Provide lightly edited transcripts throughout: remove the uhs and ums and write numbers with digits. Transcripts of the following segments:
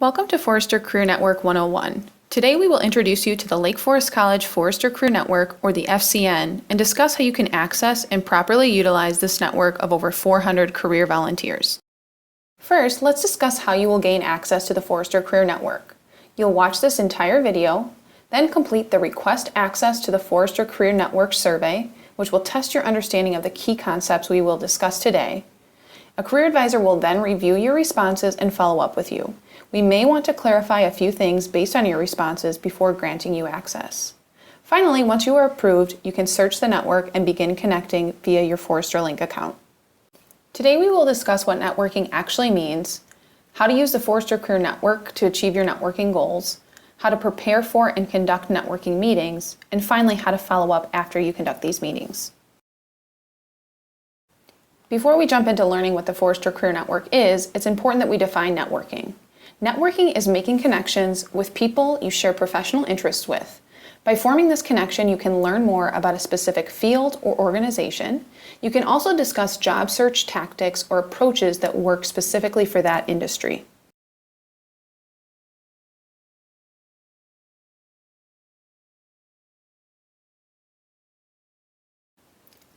Welcome to Forester Career Network 101. Today we will introduce you to the Lake Forest College Forester Career Network, or the FCN, and discuss how you can access and properly utilize this network of over 400 career volunteers. First, let's discuss how you will gain access to the Forester Career Network. You'll watch this entire video, then complete the Request Access to the Forester Career Network survey, which will test your understanding of the key concepts we will discuss today. A career advisor will then review your responses and follow up with you. We may want to clarify a few things based on your responses before granting you access. Finally, once you are approved, you can search the network and begin connecting via your Forester Link account. Today we will discuss what networking actually means, how to use the Forester Career Network to achieve your networking goals, how to prepare for and conduct networking meetings, and finally how to follow up after you conduct these meetings. Before we jump into learning what the Forester Career Network is, it's important that we define networking. Networking is making connections with people you share professional interests with. By forming this connection, you can learn more about a specific field or organization. You can also discuss job search tactics or approaches that work specifically for that industry.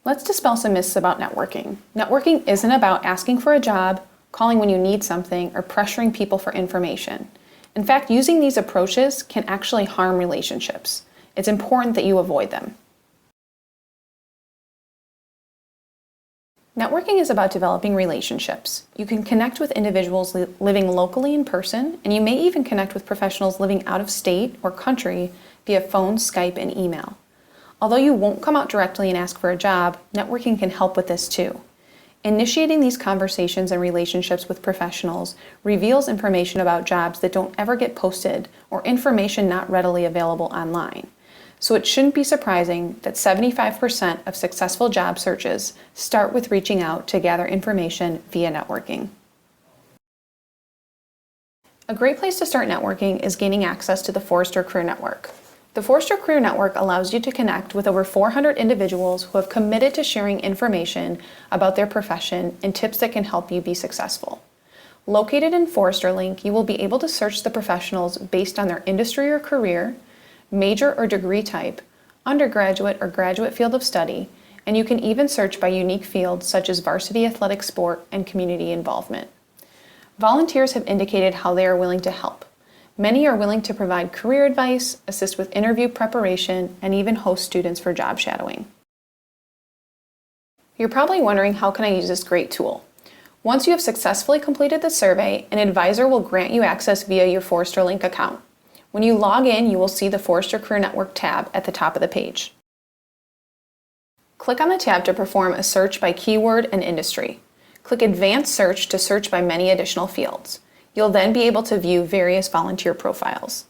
Let's dispel some myths about networking. Networking isn't about asking for a job, calling when you need something, or pressuring people for information. In fact, using these approaches can actually harm relationships. It's important that you avoid them. Networking is about developing relationships. You can connect with individuals living locally in person, and you may even connect with professionals living out of state or country via phone, Skype, and email. Although you won't come out directly and ask for a job, networking can help with this too. Initiating these conversations and relationships with professionals reveals information about jobs that don't ever get posted or information not readily available online. So it shouldn't be surprising that 75% of successful job searches start with reaching out to gather information via networking. A great place to start networking is gaining access to the Forester Career Network. The Forester Career Network allows you to connect with over 400 individuals who have committed to sharing information about their profession and tips that can help you be successful. Located in Forester Link, you will be able to search the professionals based on their industry or career, major or degree type, undergraduate or graduate field of study, and you can even search by unique fields such as varsity athletic sport and community involvement. Volunteers have indicated how they are willing to help. Many are willing to provide career advice, assist with interview preparation, and even host students for job shadowing. You're probably wondering, how can I use this great tool? Once you have successfully completed the survey, an advisor will grant you access via your Forester Link account. When you log in, you will see the Forester Career Network tab at the top of the page. Click on the tab to perform a search by keyword and industry. Click Advanced Search to search by many additional fields. You'll then be able to view various volunteer profiles.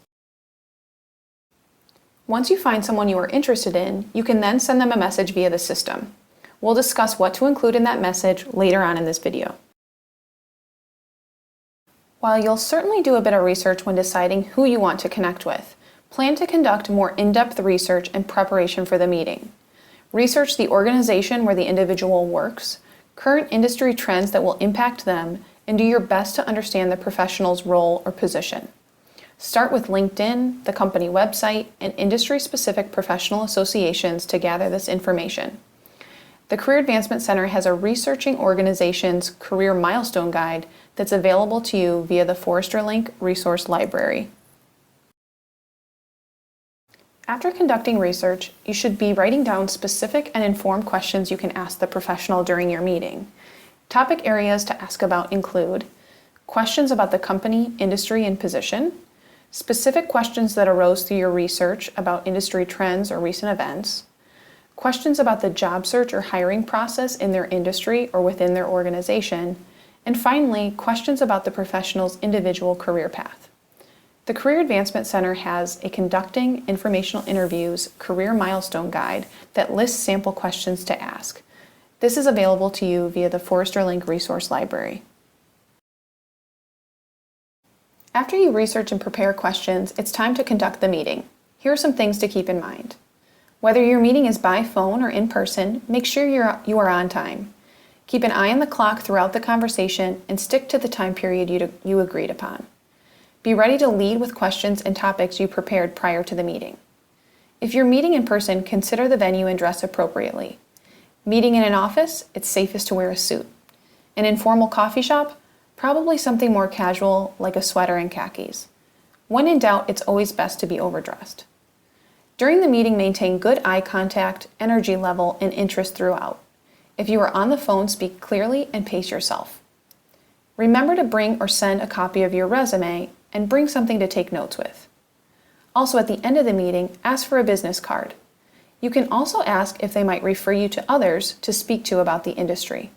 Once you find someone you are interested in, you can then send them a message via the system. We'll discuss what to include in that message later on in this video. While you'll certainly do a bit of research when deciding who you want to connect with, plan to conduct more in-depth research and preparation for the meeting. Research the organization where the individual works, current industry trends that will impact them, and do your best to understand the professional's role or position. Start with LinkedIn, the company website, and industry-specific professional associations to gather this information. The Career Advancement Center has a Researching Organizations Career Milestone Guide that's available to you via the Forester Link Resource Library. After conducting research, you should be writing down specific and informed questions you can ask the professional during your meeting. Topic areas to ask about include questions about the company, industry, and position, specific questions that arose through your research about industry trends or recent events, questions about the job search or hiring process in their industry or within their organization, and finally, questions about the professional's individual career path. The Career Advancement Center has a Conducting Informational Interviews Career Milestone Guide that lists sample questions to ask. This is available to you via the Forester Link Resource Library. After you research and prepare questions, it's time to conduct the meeting. Here are some things to keep in mind. Whether your meeting is by phone or in person, make sure you are on time. Keep an eye on the clock throughout the conversation and stick to the time period you agreed upon. Be ready to lead with questions and topics you prepared prior to the meeting. If you're meeting in person, consider the venue and dress appropriately. Meeting in an office, it's safest to wear a suit. An informal coffee shop, probably something more casual like a sweater and khakis. When in doubt, it's always best to be overdressed. During the meeting, maintain good eye contact, energy level, and interest throughout. If you are on the phone, speak clearly and pace yourself. Remember to bring or send a copy of your resume and bring something to take notes with. Also, at the end of the meeting, ask for a business card. You can also ask if they might refer you to others to speak to about the industry.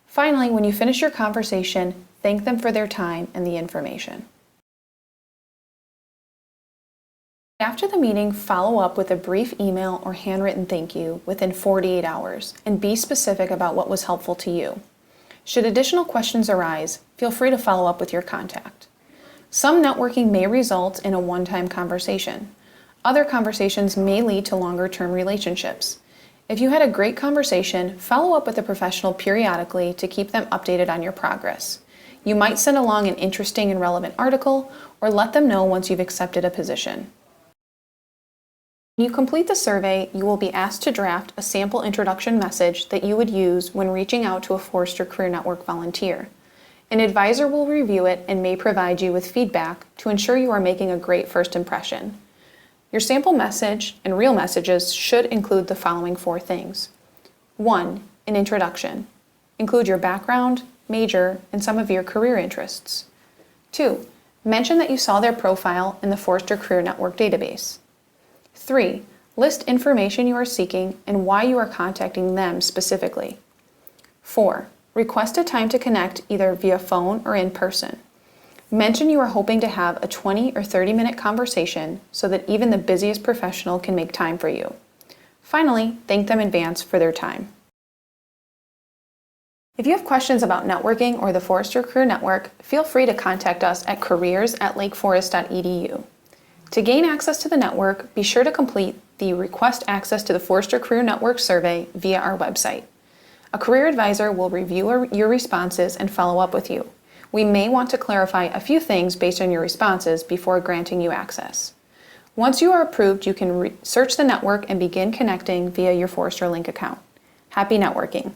Finally, when you finish your conversation, thank them for their time and the information. After the meeting, follow up with a brief email or handwritten thank you within 48 hours and be specific about what was helpful to you. Should additional questions arise, feel free to follow up with your contact. Some networking may result in a one-time conversation. Other conversations may lead to longer-term relationships. If you had a great conversation, follow up with a professional periodically to keep them updated on your progress. You might send along an interesting and relevant article or let them know once you've accepted a position. When you complete the survey, you will be asked to draft a sample introduction message that you would use when reaching out to a Forrester Career Network volunteer. An advisor will review it and may provide you with feedback to ensure you are making a great first impression. Your sample message and real messages should include the following 4 things. 1. An introduction. Include your background, major, and some of your career interests. 2. Mention that you saw their profile in the Forrester Career Network database. 3. List information you are seeking and why you are contacting them specifically. 4. Request a time to connect either via phone or in person. Mention you are hoping to have a 20 or 30-minute conversation so that even the busiest professional can make time for you. Finally, thank them in advance for their time. If you have questions about networking or the Forrester Career Network, feel free to contact us at careers@lakeforest.edu. To gain access to the network, be sure to complete the Request Access to the Forrester Career Network survey via our website. A career advisor will review your responses and follow up with you. We may want to clarify a few things based on your responses before granting you access. Once you are approved, you can search the network and begin connecting via your Forrester Link account. Happy networking!